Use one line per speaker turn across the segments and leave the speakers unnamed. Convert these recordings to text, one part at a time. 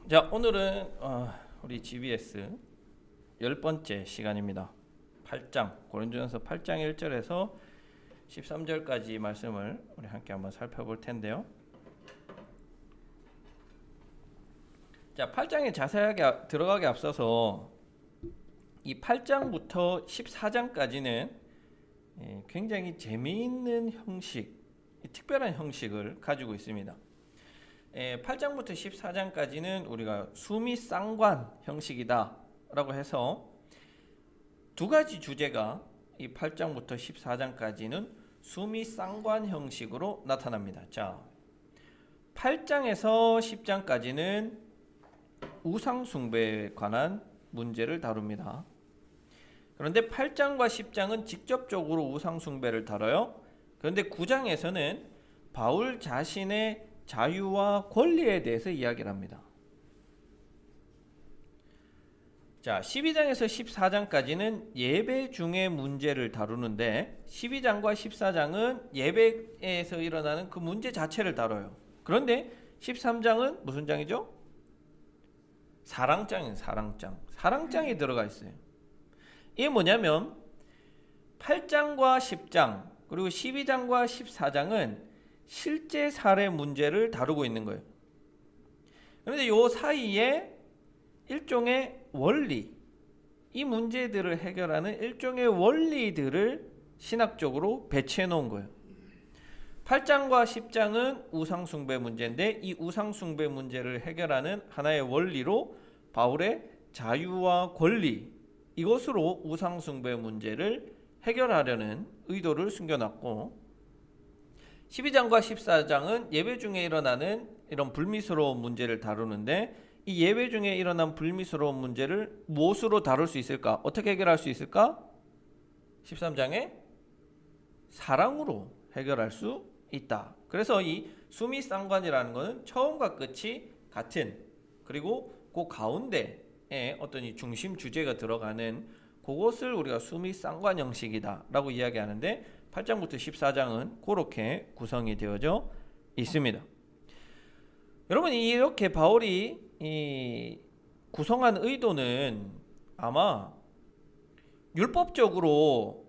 자, 오늘은 우리 GBS 10번째 시간입니다. 8장 고린도전서 8장 1절에서 13절까지 말씀을 우리 함께 한번 살펴볼 텐데요. 자, 8장에 자세하게 들어가기 앞서서 이 8장부터 14장까지는 굉장히 재미있는 형식, 특별한 형식을 가지고 있습니다. 8장부터 14장까지는 우리가 수미쌍관 형식이다 라고 해서 두 가지 주제가 이 8장부터 14장까지는 수미쌍관 형식으로 나타납니다. 자, 8장에서 10장까지는 우상숭배에 관한 문제를 다룹니다. 그런데 8장과 10장은 직접적으로 우상숭배를 다뤄요. 그런데 9장에서는 바울 자신의 자유와 권리에 대해서 이야기를 합니다. 자, 12장에서 14장까지는 예배 중의 문제를 다루는데 12장과 14장은 예배에서 일어나는 그 문제 자체를 다뤄요. 그런데 13장은 무슨 장이죠? 사랑장이에요. 사랑장이 들어가 있어요. 이게 뭐냐면 8장과 10장 그리고 12장과 14장은 실제 사례 문제를 다루고 있는 거예요. 그런데 요 사이에 일종의 원리, 이 문제들을 해결하는 일종의 원리들을 신학적으로 배치해 놓은 거예요. 8장과 10장은 우상숭배 문제인데 이 우상숭배 문제를 해결하는 하나의 원리로 바울의 자유와 권리, 이것으로 우상숭배 문제를 해결하려는 의도를 숨겨놨고 12장과 14장은 예배 중에 일어나는 이런 불미스러운 문제를 다루는데 이 예배 중에 일어난 불미스러운 문제를 무엇으로 다룰 수 있을까? 어떻게 해결할 수 있을까? 13장에 사랑으로 해결할 수 있다. 그래서 이 수미쌍관이라는 것은 처음과 끝이 같은, 그리고 그 가운데에 어떤 이 중심 주제가 들어가는 그것을 우리가 수미쌍관 형식이다 라고 이야기하는데 8장부터 14장은 그렇게 구성이 되어져 있습니다. 여러분, 이렇게 바울이 구성한 의도는 아마 율법적으로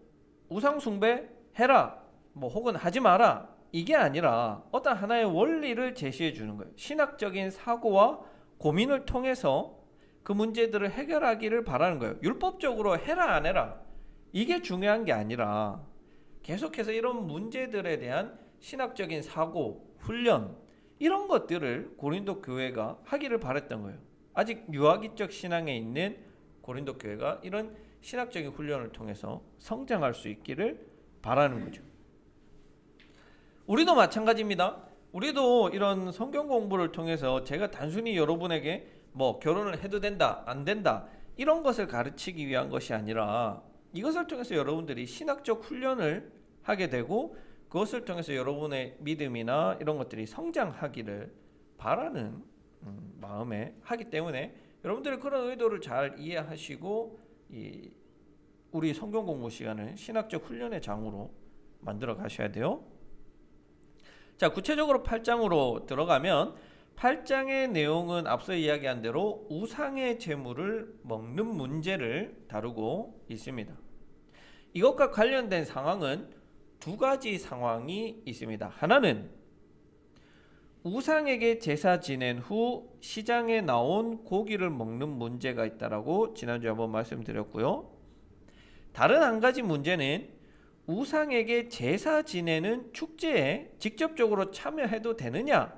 우상숭배 해라 혹은 하지 마라 이게 아니라 어떤 하나의 원리를 제시해 주는 거예요. 신학적인 사고와 고민을 통해서 그 문제들을 해결하기를 바라는 거예요. 율법적으로 해라 안 해라 이게 중요한 게 아니라 계속해서 이런 문제들에 대한 신학적인 사고, 훈련 이런 것들을 고린도 교회가 하기를 바랬던 거예요. 아직 유아기적 신앙에 있는 고린도 교회가 이런 신학적인 훈련을 통해서 성장할 수 있기를 바라는 거죠. 우리도 마찬가지입니다. 우리도 이런 성경 공부를 통해서 제가 단순히 여러분에게 결혼을 해도 된다, 안 된다 이런 것을 가르치기 위한 것이 아니라 이것을 통해서 여러분들이 신학적 훈련을 하게 되고 그것을 통해서 여러분의 믿음이나 이런 것들이 성장하기를 바라는 마음에 하기 때문에 여러분들이 그런 의도를 잘 이해하시고 우리 성경 공부 시간을 신학적 훈련의 장으로 만들어 가셔야 돼요. 자, 구체적으로 8장으로 들어가면 8장의 내용은 앞서 이야기한 대로 우상의 제물을 먹는 문제를 다루고 있습니다. 이것과 관련된 상황은 두 가지 상황이 있습니다. 하나는 우상에게 제사 지낸 후 시장에 나온 고기를 먹는 문제가 있다라고 지난주에 한번 말씀드렸고요. 다른 한 가지 문제는 우상에게 제사 지내는 축제에 직접적으로 참여해도 되느냐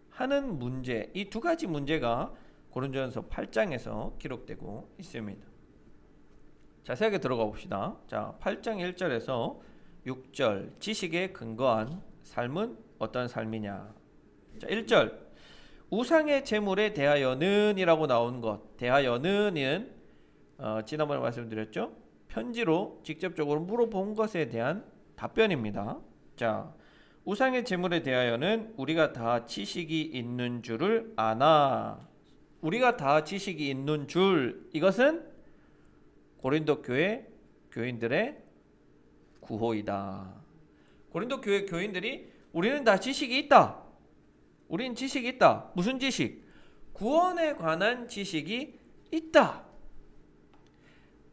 하는 문제, 이 두 가지 문제가 고린도전서 8장에서 기록되고 있습니다. 자세하게 들어가 봅시다. 자, 8장 1절에서 6절 지식에 근거한 삶은 어떤 삶이냐. 자, 1절 우상의 제물에 대하여는 이라고 나온 것, 대하여는 지난번에 말씀드렸죠. 편지로 직접적으로 물어본 것에 대한 답변입니다. 자, 우상의 제물에 대하여는 우리가 다 지식이 있는 줄을 아나. 우리가 다 지식이 있는 줄, 이것은 고린도 교회 교인들의 구호이다. 고린도 교회 교인들이 우리는 다 지식이 있다. 우리는 지식이 있다. 무슨 지식? 구원에 관한 지식이 있다.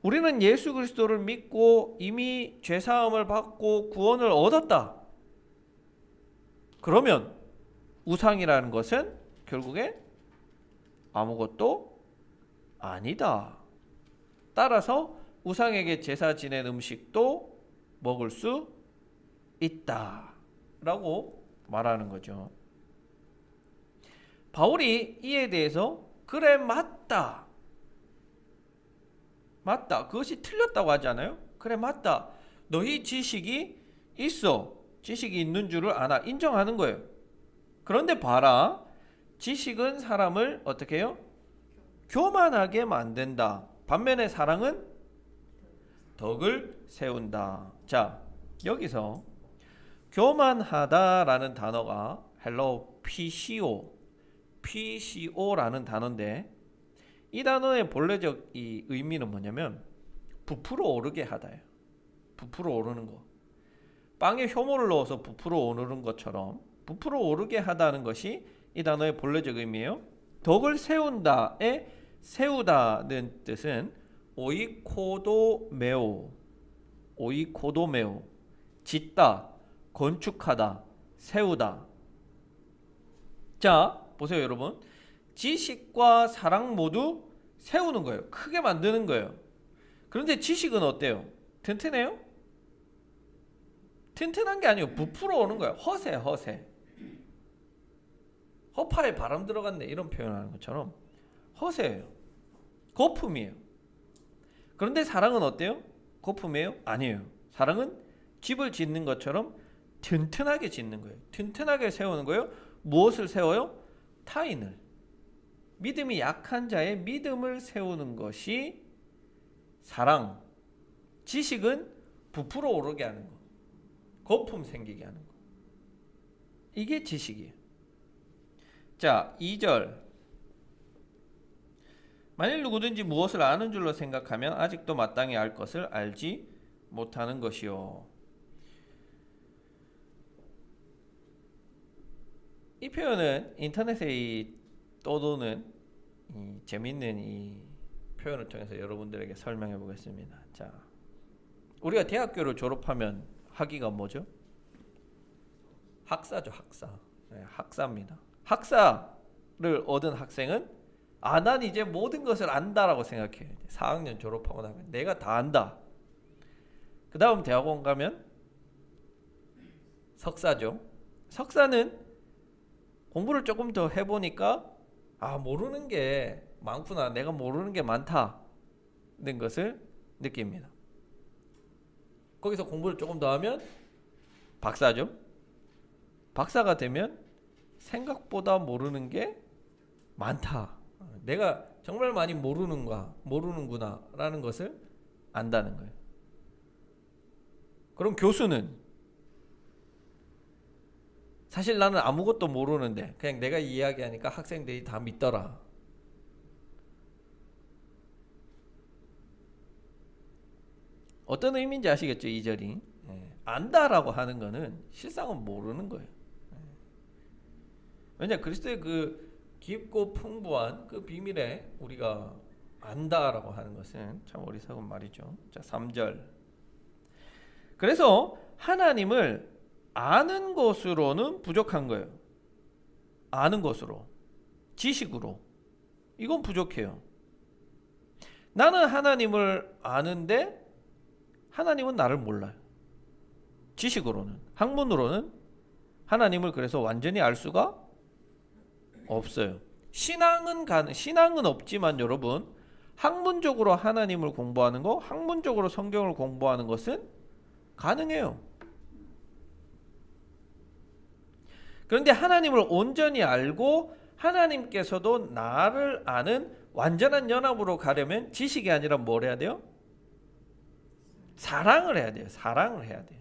우리는 예수 그리스도를 믿고 이미 죄사함을 받고 구원을 얻었다. 그러면 우상이라는 것은 결국에 아무것도 아니다. 따라서 우상에게 제사 지낸 음식도 먹을 수 있다 라고 말하는 거죠. 바울이 이에 대해서 그래 맞다. 그것이 틀렸다고 하지 않아요? 그래 맞다. 너희 지식이 있어. 지식이 있는 줄을 아나. 인정하는 거예요. 그런데 봐라. 지식은 사람을 어떻게 해요? 교만하게 만든다. 반면에 사랑은 덕을 세운다. 자, 여기서 교만하다라는 단어가 헬라어 PCO라는 단어인데 이 단어의 본래적 이 의미는 뭐냐면 부풀어 오르게 하다예요. 부풀어 오르는 거. 빵에 효모를 넣어서 부풀어 오르는 것처럼 부풀어 오르게 하다는 것이 이 단어의 본래적 의미예요. 덕을 세운다의 세우다는 뜻은 오이코도메오, 짓다, 건축하다, 세우다. 자, 보세요 여러분. 지식과 사랑 모두 세우는 거예요. 크게 만드는 거예요. 그런데 지식은 어때요? 튼튼해요? 튼튼한 게 아니고 부풀어 오는 거예요. 허세. 허파에 바람 들어갔네 이런 표현하는 것처럼 허세예요. 거품이에요. 그런데 사랑은 어때요? 거품이에요? 아니에요. 사랑은 집을 짓는 것처럼 튼튼하게 짓는 거예요. 튼튼하게 세우는 거예요. 무엇을 세워요? 타인을. 믿음이 약한 자의 믿음을 세우는 것이 사랑. 지식은 부풀어 오르게 하는 거. 거품 생기게 하는 거. 이게 지식이에요. 자, 2절. 만일 누구든지 무엇을 아는 줄로 생각하면 아직도 마땅히 알 것을 알지 못하는 것이요. 이 표현은 인터넷에 떠도는 재밌는 이 표현을 통해서 여러분들에게 설명해 보겠습니다. 자, 우리가 대학교를 졸업하면 학위가 뭐죠? 학사죠, 학사. 네, 학사입니다. 학사를 얻은 학생은 난 이제 모든 것을 안다라고 생각해요. 4학년 졸업하고 나면 내가 다 안다. 그 다음 대학원 가면 석사죠. 석사는 공부를 조금 더 해보니까 모르는 게 많구나. 내가 모르는 게 많다는 것을 느낍니다. 거기서 공부를 조금 더 하면 박사죠. 박사가 되면 생각보다 모르는 게 많다. 내가 정말 많이 모르는구나 라는 것을 안다는 거예요. 그럼 교수는 사실 나는 아무것도 모르는데 그냥 내가 이야기하니까 학생들이 다 믿더라. 어떤 의미인지 아시겠죠? 이 절이. 안다라고 하는 거는 실상은 모르는 거예요. 왜냐 그리스도의 그 깊고 풍부한 그 비밀에 우리가 안다라고 하는 것은 참 어리석은 말이죠. 자, 3절. 그래서 하나님을 아는 것으로는 부족한 거예요. 아는 것으로. 지식으로. 이건 부족해요. 나는 하나님을 아는데 하나님은 나를 몰라요. 지식으로는. 학문으로는 하나님을 그래서 완전히 알 수가 없어요. 신앙은 없지만 여러분 학문적으로 하나님을 공부하는 거, 학문적으로 성경을 공부하는 것은 가능해요. 그런데 하나님을 온전히 알고 하나님께서도 나를 아는 완전한 연합으로 가려면 지식이 아니라 뭘 해야 돼요? 사랑을 해야 돼요. 사랑을 해야 돼요.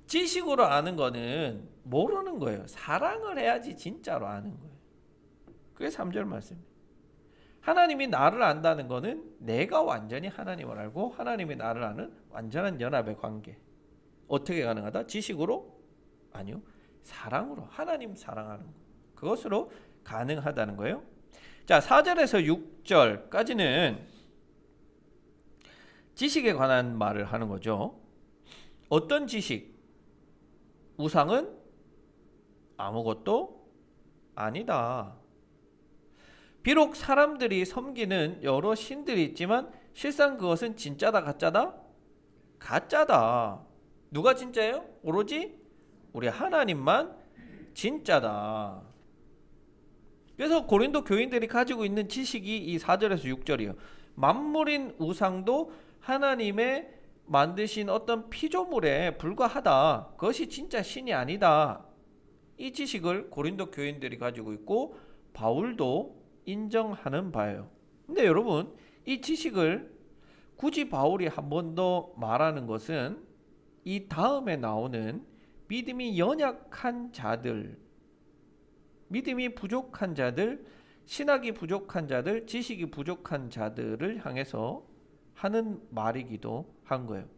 지식으로 아는 거는 모르는 거예요. 사랑을 해야지 진짜로 아는 거예요. 그게 3절 말씀이에요. 하나님이 나를 안다는 거는 내가 완전히 하나님을 알고 하나님이 나를 아는 완전한 연합의 관계. 어떻게 가능하다? 지식으로? 아니요. 사랑으로. 하나님 사랑하는 거. 그것으로 가능하다는 거예요. 자, 4절에서 6절까지는 지식에 관한 말을 하는 거죠. 어떤 지식? 우상은 아무것도 아니다. 비록 사람들이 섬기는 여러 신들이 있지만 실상 그것은 진짜다, 가짜다? 가짜다. 누가 진짜예요? 오로지 우리 하나님만 진짜다. 그래서 고린도 교인들이 가지고 있는 지식이 이 4절에서 6절이에요. 만물인 우상도 하나님의 만드신 어떤 피조물에 불과하다. 그것이 진짜 신이 아니다. 이 지식을 고린도 교인들이 가지고 있고 바울도 인정하는 바예요. 근데 여러분, 이 지식을 굳이 바울이 한 번 더 말하는 것은 이 다음에 나오는 믿음이 연약한 자들, 믿음이 부족한 자들, 신학이 부족한 자들, 지식이 부족한 자들을 향해서 하는 말이기도 한 거예요.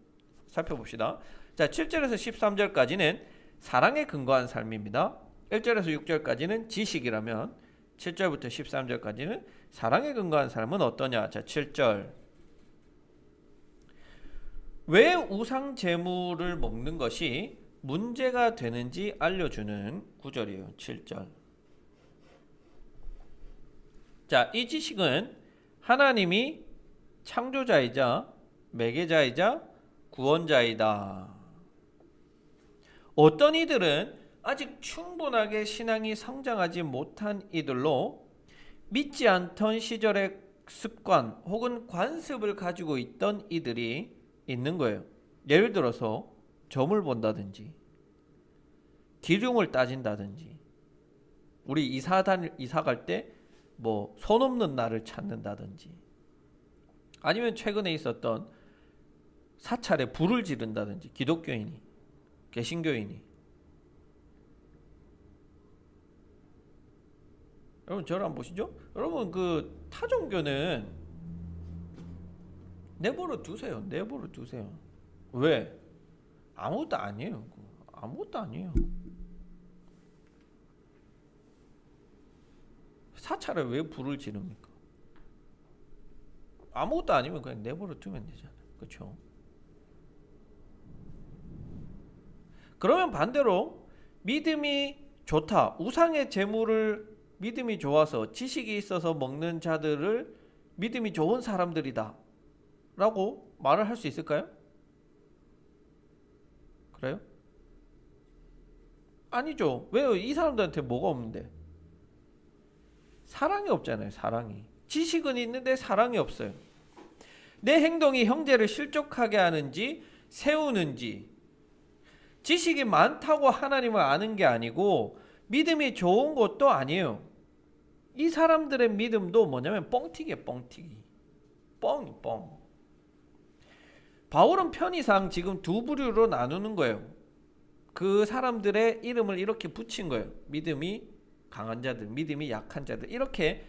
살펴봅시다. 자, 7절에서 13절까지는 사랑에 근거한 삶입니다. 1절에서 6절까지는 지식이라면 7절부터 13절까지는 사랑에 근거한 삶은 어떠냐? 자, 7절. 왜 우상 제물을 먹는 것이 문제가 되는지 알려주는 구절이에요. 7절. 자, 이 지식은 하나님이 창조자이자 매개자이자 구원자이다. 어떤 이들은 아직 충분하게 신앙이 성장하지 못한 이들로 믿지 않던 시절의 습관 혹은 관습을 가지고 있던 이들이 있는 거예요. 예를 들어서 점을 본다든지 기둥을 따진다든지, 우리 이사 갈 때 뭐 손 없는 날을 찾는다든지, 아니면 최근에 있었던 사찰에 불을 지른다든지, 기독교인이, 개신교인이. 여러분 저를 한번 보시죠. 여러분 그 타종교는 내버려 두세요. 내버려 두세요. 왜? 아무것도 아니에요. 아무것도 아니에요. 사찰에 왜 불을 지릅니까? 아무것도 아니면 그냥 내버려 두면 되잖아요. 그렇죠? 그러면 반대로 믿음이 좋다, 우상의 제물을 믿음이 좋아서 지식이 있어서 먹는 자들을 믿음이 좋은 사람들이다 라고 말을 할 수 있을까요? 그래요? 아니죠. 왜요? 이 사람들한테 뭐가 없는데? 사랑이 없잖아요. 사랑이. 지식은 있는데 사랑이 없어요. 내 행동이 형제를 실족하게 하는지 세우는지, 지식이 많다고 하나님을 아는 게 아니고 믿음이 좋은 것도 아니에요. 이 사람들의 믿음도 뭐냐면 뻥튀기예요. 뻥튀기. 뻥. 바울은 편의상 지금 두 부류로 나누는 거예요. 그 사람들의 이름을 이렇게 붙인 거예요. 믿음이 강한 자들, 믿음이 약한 자들, 이렇게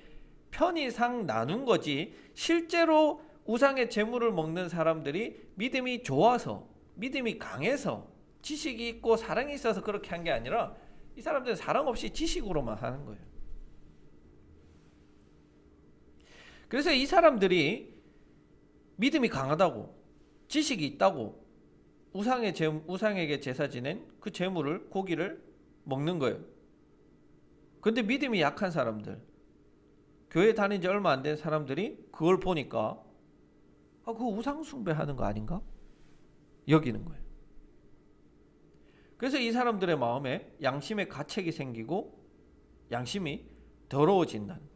편의상 나눈 거지, 실제로 우상의 제물을 먹는 사람들이 믿음이 좋아서, 믿음이 강해서, 지식이 있고 사랑이 있어서 그렇게 한 게 아니라 이 사람들은 사랑 없이 지식으로만 하는 거예요. 그래서 이 사람들이 믿음이 강하다고, 지식이 있다고 우상에게 제사 지낸 그 제물을, 고기를 먹는 거예요. 근데 믿음이 약한 사람들, 교회 다닌 지 얼마 안 된 사람들이 그걸 보니까 그거 우상 숭배하는 거 아닌가? 여기는 거예요. 그래서 이 사람들의 마음에 양심의 가책이 생기고 양심이 더러워진다는 거예요.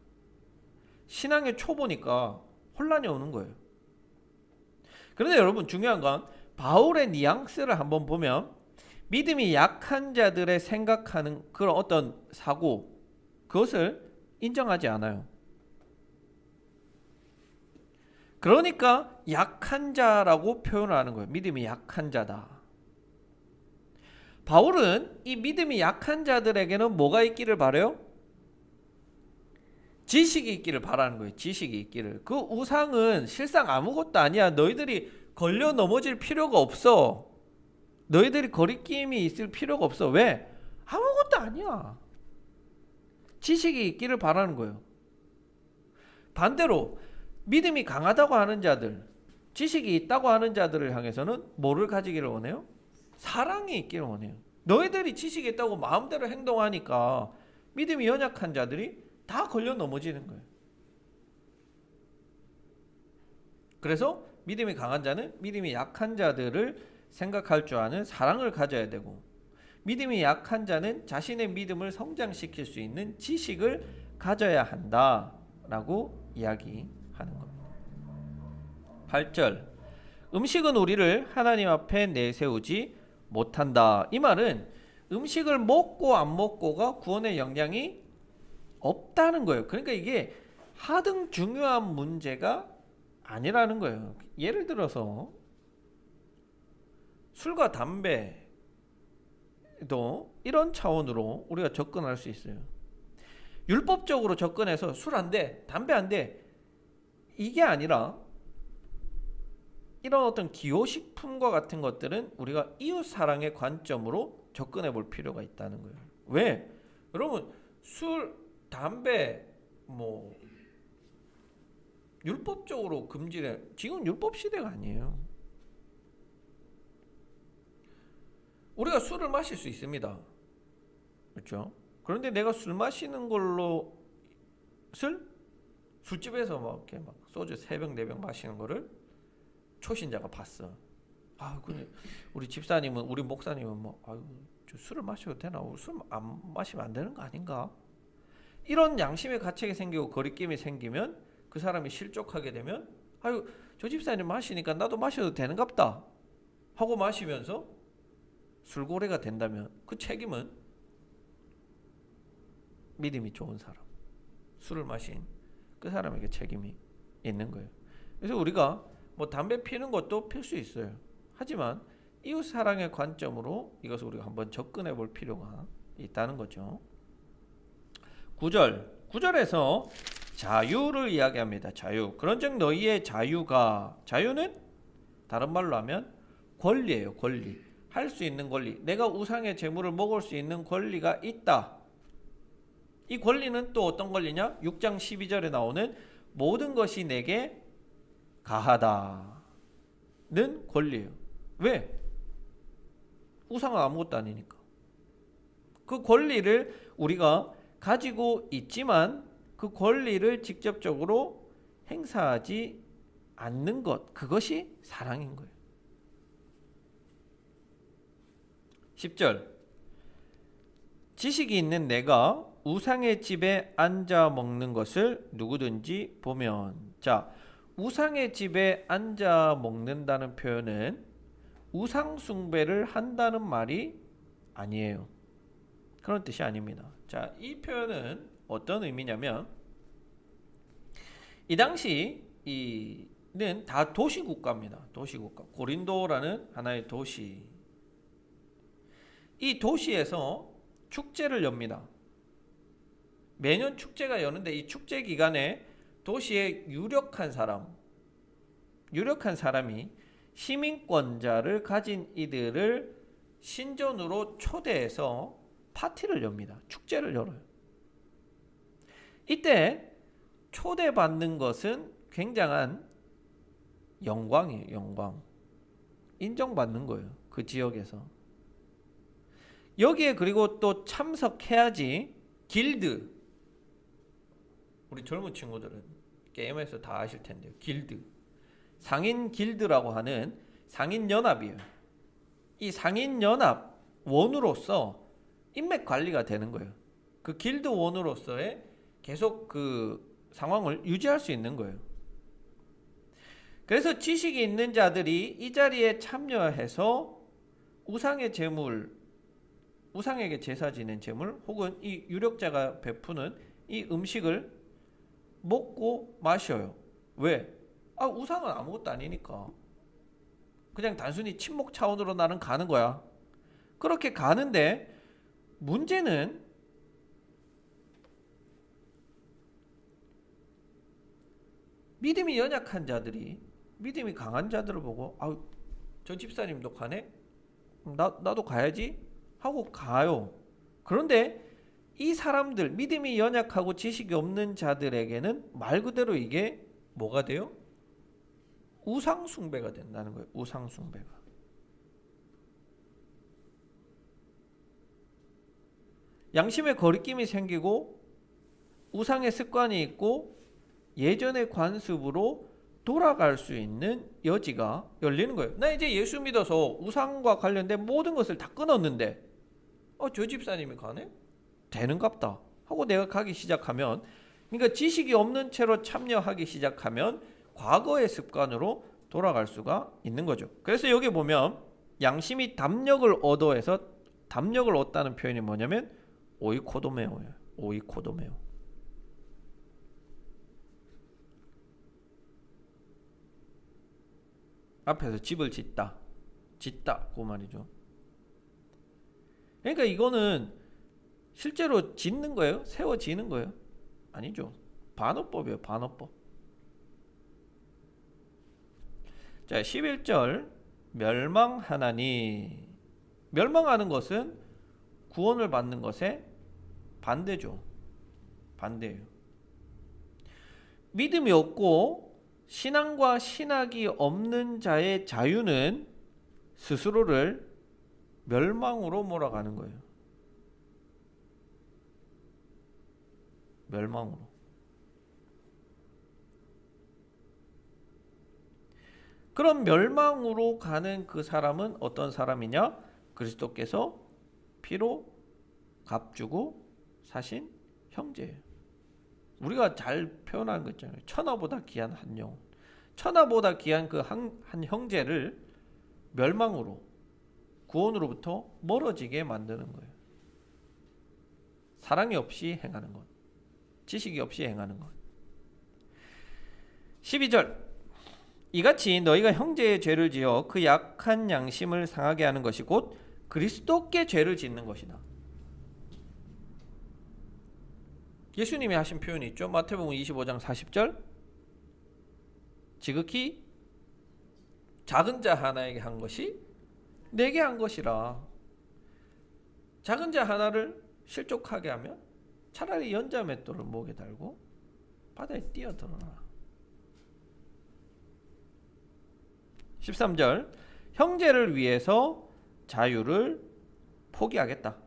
신앙의 초보니까 혼란이 오는 거예요. 그런데 여러분 중요한 건 바울의 뉘앙스를 한번 보면 믿음이 약한 자들의 생각하는 그런 어떤 사고, 그것을 인정하지 않아요. 그러니까 약한 자라고 표현을 하는 거예요. 믿음이 약한 자다. 바울은 이 믿음이 약한 자들에게는 뭐가 있기를 바라요? 지식이 있기를 바라는 거예요. 지식이 있기를. 그 우상은 실상 아무것도 아니야. 너희들이 걸려 넘어질 필요가 없어. 너희들이 거리낌이 있을 필요가 없어. 왜? 아무것도 아니야. 지식이 있기를 바라는 거예요. 반대로 믿음이 강하다고 하는 자들, 지식이 있다고 하는 자들을 향해서는 뭐를 가지기를 원해요? 사랑이 있기를 원해요. 너희들이 지식이 있다고 마음대로 행동하니까 믿음이 연약한 자들이 다 걸려 넘어지는 거예요. 그래서 믿음이 강한 자는 믿음이 약한 자들을 생각할 줄 아는 사랑을 가져야 되고, 믿음이 약한 자는 자신의 믿음을 성장시킬 수 있는 지식을 가져야 한다라고 이야기하는 겁니다. 8절, 음식은 우리를 하나님 앞에 내세우지 못한다. 이 말은 음식을 먹고 안 먹고가 구원의 영향이 없다는 거예요. 그러니까 이게 하등 중요한 문제가 아니라는 거예요. 예를 들어서 술과 담배도 이런 차원으로 우리가 접근할 수 있어요. 율법적으로 접근해서 술 안 돼, 담배 안 돼, 이게 아니라 이런 어떤 기호식품과 같은 것들은 우리가 이웃 사랑의 관점으로 접근해 볼 필요가 있다는 거예요. 왜? 여러분, 술, 담배 뭐 율법적으로 금지해. 지금 율법 시대가 아니에요. 우리가 술을 마실 수 있습니다. 그렇죠? 그런데 내가 술 마시는 걸로 술집에서 막 이렇게 막 소주 3병 4병 마시는 거를 초신자가 봤어. 아, 근데 우리 집사님은, 우리 목사님은 뭐, 아유, 저 술을 마셔도 되나? 술 안 마시면 안 되는 거 아닌가? 이런 양심의 가책이 생기고 거리낌이 생기면 그 사람이 실족하게 되면, 아유, 저 집사님 마시니까 나도 마셔도 되는갑다 하고 마시면서 술고래가 된다면 그 책임은 믿음이 좋은 사람, 술을 마신 그 사람에게 책임이 있는 거예요. 그래서 우리가 뭐 담배 피는 것도 필 수 있어요. 하지만 이웃 사랑의 관점으로 이것을 우리가 한번 접근해 볼 필요가 있다는 거죠. 9절에서 자유를 이야기합니다. 자유. 그런즉 너희의 자유가, 자유는 다른 말로 하면 권리예요. 권리. 할 수 있는 권리. 내가 우상의 재물을 먹을 수 있는 권리가 있다. 이 권리는 또 어떤 권리냐? 6장 12절에 나오는 모든 것이 내게 가하다는 권리예요. 왜? 우상은 아무것도 아니니까. 그 권리를 우리가 가지고 있지만 그 권리를 직접적으로 행사하지 않는 것, 그것이 사랑인 거예요. 10절, 지식이 있는 내가 우상의 집에 앉아 먹는 것을 누구든지 보면. 자, 우상의 집에 앉아 먹는다는 표현은 우상 숭배를 한다는 말이 아니에요. 그런 뜻이 아닙니다. 자, 이 표현은 어떤 의미냐면, 이 당시 이는 다 도시국가입니다. 도시국가. 고린도라는 하나의 도시. 이 도시에서 축제를 엽니다. 매년 축제가 여는데 이 축제 기간에 도시의 유력한 사람이 시민권자를 가진 이들을 신전으로 초대해서 파티를 엽니다. 축제를 열어요. 이때 초대받는 것은 굉장한 영광이에요. 영광. 인정받는 거예요. 그 지역에서. 여기에 그리고 또 참석해야지 길드. 우리 젊은 친구들은 게임에서 다 아실 텐데요. 길드. 상인 길드라고 하는 상인연합이에요. 이 상인연합 원으로서 인맥 관리가 되는 거예요. 그 길드 원으로서의 계속 그 상황을 유지할 수 있는 거예요. 그래서 지식이 있는 자들이 이 자리에 참여해서 우상의 재물, 우상에게 제사 지낸 재물 혹은 이 유력자가 베푸는 이 음식을 먹고 마셔요. 왜? 아, 우상은 아무것도 아니니까. 그냥 단순히 친목 차원으로 나는 가는 거야. 그렇게 가는데 문제는 믿음이 연약한 자들이 믿음이 강한 자들을 보고, 아, 저 집사님도 가네? 나도 가야지 하고 가요. 그런데 이 사람들, 믿음이 연약하고 지식이 없는 자들에게는 말 그대로 이게 뭐가 돼요? 우상 숭배가 된다는 거예요. 우상 숭배가. 양심의 거리낌이 생기고 우상의 습관이 있고 예전의 관습으로 돌아갈 수 있는 여지가 열리는 거예요. 나 이제 예수 믿어서 우상과 관련된 모든 것을 다 끊었는데 저 집사님이 가네? 되는갑다 하고 내가 가기 시작하면, 그러니까 지식이 없는 채로 참여하기 시작하면 과거의 습관으로 돌아갈 수가 있는 거죠. 그래서 여기 보면 양심이 담력을 얻어해서, 담력을 얻다는 표현이 뭐냐면 오이코도메오예요. 오이코도메오. 앞에서 집을 짓다 그 말이죠. 그러니까 이거는 실제로 짓는 거예요? 세워지는 거예요? 아니죠. 반어법이에요. 반어법. 자, 11절 멸망하나니. 멸망하는 것은 구원을 받는 것의 반대죠. 반대예요. 믿음이 없고 신앙과 신학이 없는 자의 자유는 스스로를 멸망으로 몰아가는 거예요. 멸망으로. 그럼 멸망으로 가는 그 사람은 어떤 사람이냐? 그리스도께서 피로 값주고 사신 형제예요. 우리가 잘 표현한 거 있잖아요. 천하보다 귀한 한 영혼. 천하보다 귀한 그 한 형제를 멸망으로, 구원으로부터 멀어지게 만드는 거예요. 사랑이 없이 행하는 것, 지식이 없이 행하는 것. 12절 이같이 너희가 형제의 죄를 지어 그 약한 양심을 상하게 하는 것이 곧 그리스도께 죄를 짓는 것이다. 예수님이 하신 표현이 있죠. 마태복음 25장 40절 지극히 작은 자 하나에게 한 것이 내게 한 것이라. 작은 자 하나를 실족하게 하면 차라리 연자 맷돌을 목에 달고 바다에 뛰어들어라. 13절 형제를 위해서 자유를 포기하겠다.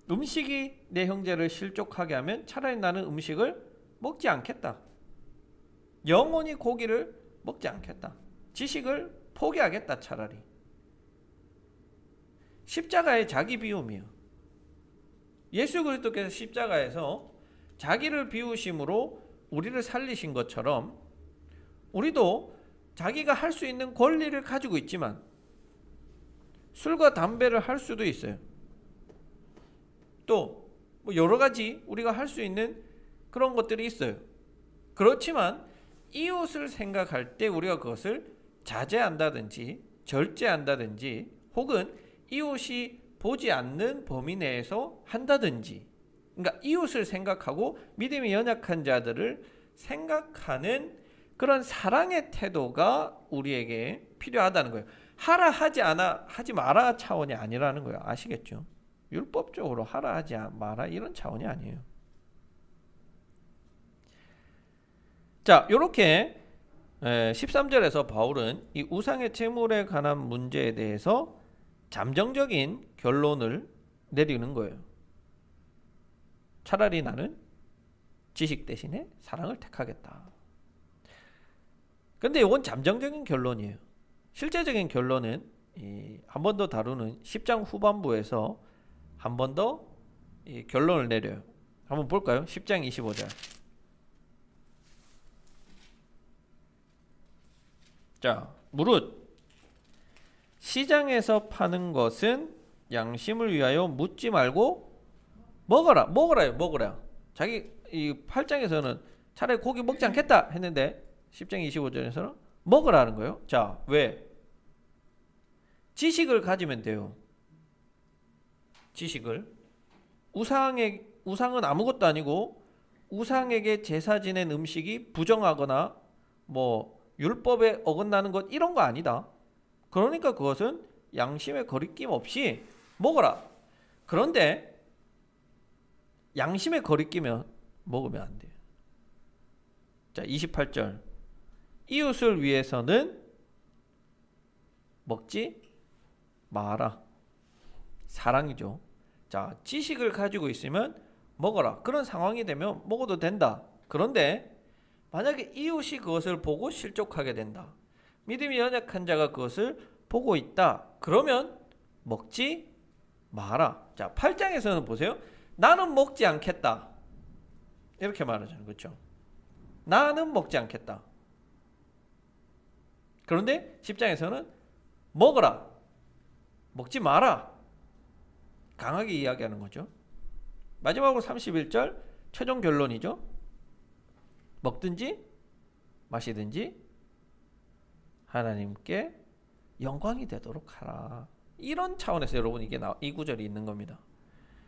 음식이 내 형제를 실족하게 하면 차라리 나는 음식을 먹지 않겠다. 영원히 고기를 먹지 않겠다. 지식을 포기하겠다. 차라리. 십자가의 자기 비움이요. 예수 그리스도께서 십자가에서 자기를 비우심으로 우리를 살리신 것처럼 우리도 자기가 할 수 있는 권리를 가지고 있지만 술과 담배를 할 수도 있어요. 또 뭐 여러 가지 우리가 할 수 있는 그런 것들이 있어요. 그렇지만 이웃을 생각할 때 우리가 그것을 자제한다든지 절제한다든지 혹은 이웃이 보지 않는 범위 내에서 한다든지, 그러니까 이웃을 생각하고 믿음이 연약한 자들을 생각하는 그런 사랑의 태도가 우리에게 필요하다는 거예요. 하라 하지 마라 차원이 아니라는 거예요. 아시겠죠? 율법적으로 하라 하지 마라 이런 차원이 아니에요. 자, 이렇게 13절에서 바울은 이 우상의 제물에 관한 문제에 대해서 잠정적인 결론을 내리는 거예요. 차라리 나는 지식 대신에 사랑을 택하겠다. 근데 이건 잠정적인 결론이에요. 실제적인 결론은 한 번 더 다루는 10장 후반부에서 한 번 더 결론을 내려요. 한번 볼까요? 10장 25절. 자, 무릇 시장에서 파는 것은 양심을 위하여 묻지 말고 먹어라. 자기 이 8장에서는 차라리 고기 먹지 않겠다 했는데 10장 25절에서는 먹으라는 거예요. 자, 왜? 지식을 가지면 돼요. 지식을. 우상은 아무것도 아니고 우상에게 제사 지낸 음식이 부정하거나 뭐 율법에 어긋나는 것 이런 거 아니다. 그러니까 그것은 양심의 거리낌 없이 먹어라. 그런데 양심에 거리끼면 먹으면 안 돼요. 자, 28절. 이웃을 위해서는 먹지 마라. 사랑이죠. 자, 지식을 가지고 있으면 먹어라. 그런 상황이 되면 먹어도 된다. 그런데 만약에 이웃이 그것을 보고 실족하게 된다. 믿음이 연약한 자가 그것을 보고 있다. 그러면 먹지 마라. 자, 8장에서는 보세요. 나는 먹지 않겠다. 이렇게 말하잖아요. 그렇죠? 나는 먹지 않겠다. 그런데 10장에서는 먹어라. 먹지 마라. 강하게 이야기하는 거죠. 마지막으로 31절 최종 결론이죠. 먹든지 마시든지 하나님께 영광이 되도록 하라. 이런 차원에서 여러분 이 구절이 있는 겁니다.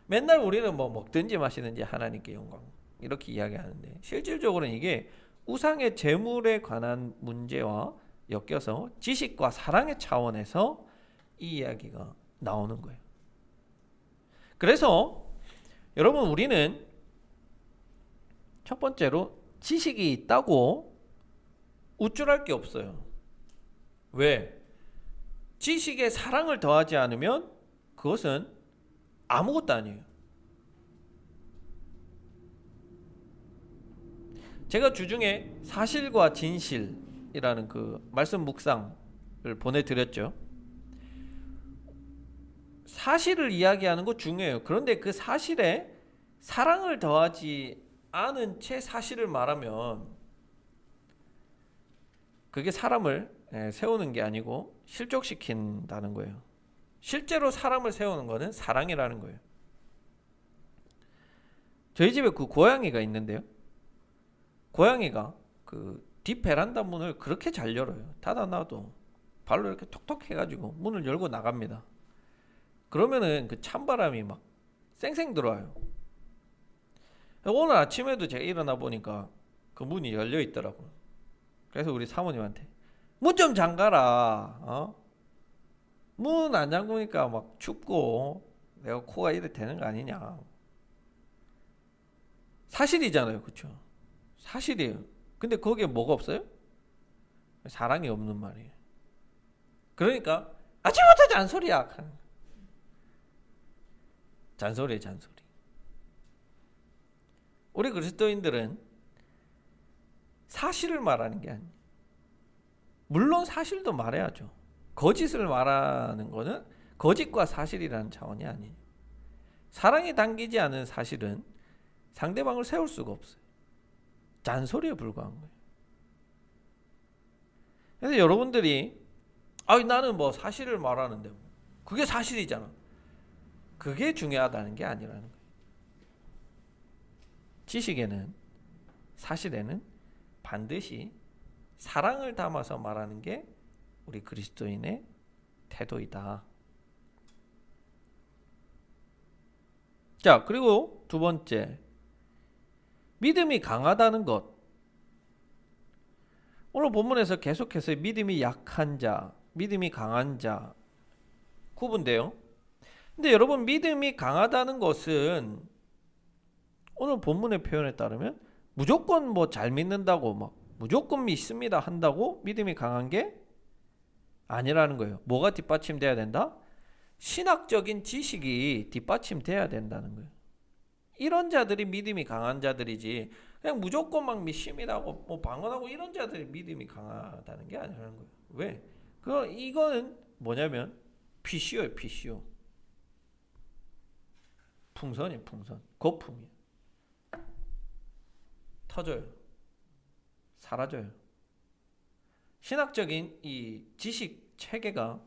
맨날 우리는 뭐 먹든지 마시든지 하나님께 영광 이렇게 이야기하는데 실질적으로는 이게 우상의 재물에 관한 문제와 엮여서 지식과 사랑의 차원에서 이 이야기가 나오는 거예요. 그래서 여러분 우리는 첫 번째로 지식이 있다고 우쭐할 게 없어요. 왜? 지식에 사랑을 더하지 않으면 그것은 아무것도 아니에요. 제가 주중에 사실과 진실이라는 그 말씀 묵상을 보내드렸죠. 사실을 이야기하는 거 중요해요. 그런데 그 사실에 사랑을 더하지 않은 채 사실을 말하면 그게 사람을 세우는 게 아니고 실족시킨다는 거예요. 실제로 사람을 세우는 거는 사랑이라는 거예요. 저희 집에 그 고양이가 있는데요. 고양이가 그 뒷베란다 문을 그렇게 잘 열어요. 닫아놔도 발로 이렇게 톡톡 해가지고 문을 열고 나갑니다. 그러면은 그 찬바람이 막 쌩쌩 들어와요. 오늘 아침에도 제가 일어나 보니까 그 문이 열려 있더라고요. 그래서 우리 사모님한테 문 좀 잠가라. 문 안 잠그니까 막 춥고 내가 코가 이래 되는 거 아니냐. 사실이잖아요. 그렇죠? 사실이에요. 근데 거기에 뭐가 없어요? 사랑이 없는 말이에요. 그러니까 아침부터 잔소리야. 잔소리에 잔소리. 우리 그리스도인들은 사실을 말하는 게 아니에요. 물론 사실도 말해야죠. 거짓을 말하는 거는 거짓과 사실이라는 차원이 아니에요. 사랑이 담기지 않은 사실은 상대방을 세울 수가 없어요. 잔소리에 불과한 거예요. 그래서 여러분들이 나는 뭐 사실을 말하는데 그게 사실이잖아. 그게 중요하다는 게 아니라는 거예요. 지식에는 사실에는 반드시 사랑을 담아서 말하는 게 우리 그리스도인의 태도이다. 자, 그리고 두 번째, 믿음이 강하다는 것. 오늘 본문에서 계속해서 믿음이 약한 자, 믿음이 강한 자 구분돼요. 근데 여러분 믿음이 강하다는 것은 오늘 본문의 표현에 따르면 무조건 뭐 잘 믿는다고 막 무조건 믿습니다 한다고 믿음이 강한 게 아니라는 거예요. 뭐가 뒷받침돼야 된다? 신학적인 지식이 뒷받침돼야 된다는 거예요. 이런 자들이 믿음이 강한 자들이지 그냥 무조건 막 믿습니다 하고 뭐 방언하고 이런 자들이 믿음이 강하다는 게 아니라는 거예요. 왜? 이거는 뭐냐면 PCO예요. PCO. 풍선이에요. 풍선. 거품이에요. 터져요. 사라져요. 신학적인 이 지식 체계가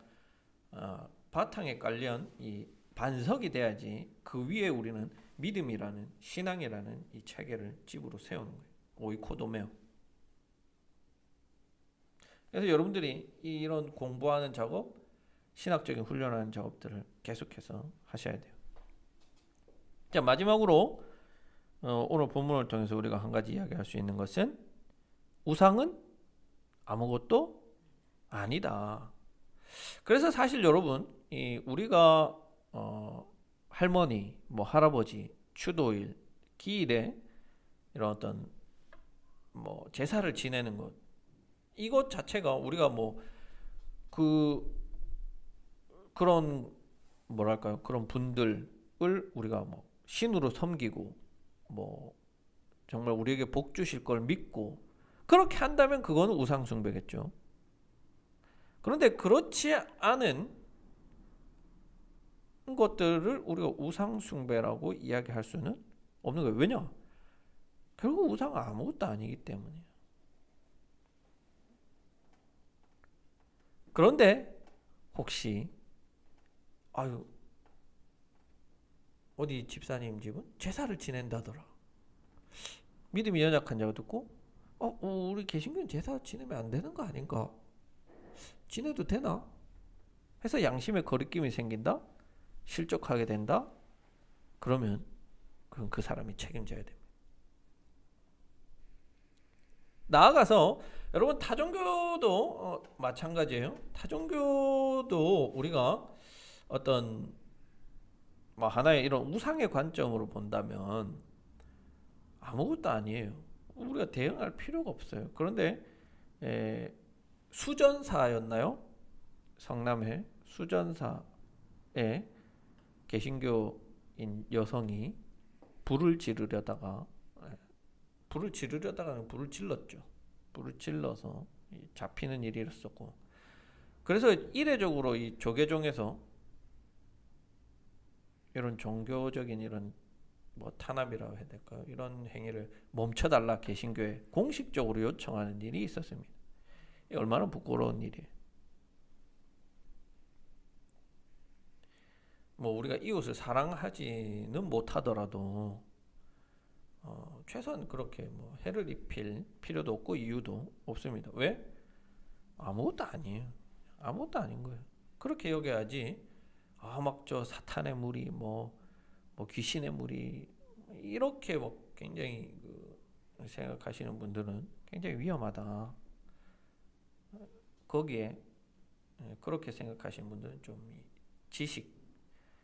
바탕에 깔린 이 반석이 돼야지 그 위에 우리는 믿음이라는 신앙이라는 이 체계를 집으로 세우는 거예요. 오이코도메오. 그래서 여러분들이 이런 공부하는 작업, 신학적인 훈련하는 작업들을 계속해서 하셔야 돼요. 자, 마지막으로 오늘 본문을 통해서 우리가 한 가지 이야기할 수 있는 것은 우상은 아무것도 아니다. 그래서 사실 여러분 우리가 할머니, 뭐 할아버지, 추도일 기일에 이런 어떤 뭐 제사를 지내는 것, 이것 자체가 우리가 뭐 그런 뭐랄까요, 그런 분들을 우리가 뭐 신으로 섬기고 뭐 정말 우리에게 복 주실 걸 믿고 그렇게 한다면 그거는 우상 숭배겠죠. 그런데 그렇지 않은 것들을 우리가 우상 숭배라고 이야기할 수는 없는 거예요. 왜냐? 결국 우상은 아무것도 아니기 때문이에요. 그런데 혹시 아유, 어디 집사님 집은 제사를 지낸다더라. 믿음이 연약한 자가 듣고 우리 개신교는 제사 지내면 안 되는 거 아닌가? 지내도 되나? 해서 양심의 거리낌이 생긴다? 실족하게 된다? 그러면 그건 그 사람이 책임져야 됩니다. 나아가서 여러분 타종교도 마찬가지예요. 타종교도 우리가 어떤 뭐 하나의 이런 우상의 관점으로 본다면 아무것도 아니에요. 우리가 대응할 필요가 없어요. 그런데 수전사였나요? 성남회 수전사에 개신교인 여성이 불을 지르려다가 불을 질렀죠. 불을 질러서 잡히는 일이 있었고, 그래서 이례적으로 이 조계종에서 이런 종교적인 이런 뭐 탄압이라고 해야 될까요? 이런 행위를 멈춰달라 개신교에 공식적으로 요청하는 일이 있었습니다. 이게 얼마나 부끄러운 일이에요. 뭐 우리가 이웃을 사랑하지는 못하더라도 최소한 그렇게 뭐 해를 입힐 필요도 없고 이유도 없습니다. 왜? 아무것도 아니에요. 아무것도 아닌 거예요. 그렇게 여겨야지. 막 저 사탄의 무리, 뭐 귀신의 무리 이렇게 뭐 굉장히 생각하시는 분들은 굉장히 위험하다. 거기에 그렇게 생각하시는 분들은 좀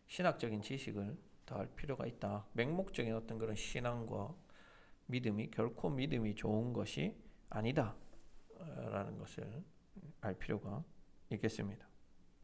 신학적인 지식을 더할 필요가 있다. 맹목적인 어떤 그런 신앙과 믿음이 결코 믿음이 좋은 것이 아니다 라는 것을 알 필요가 있겠습니다.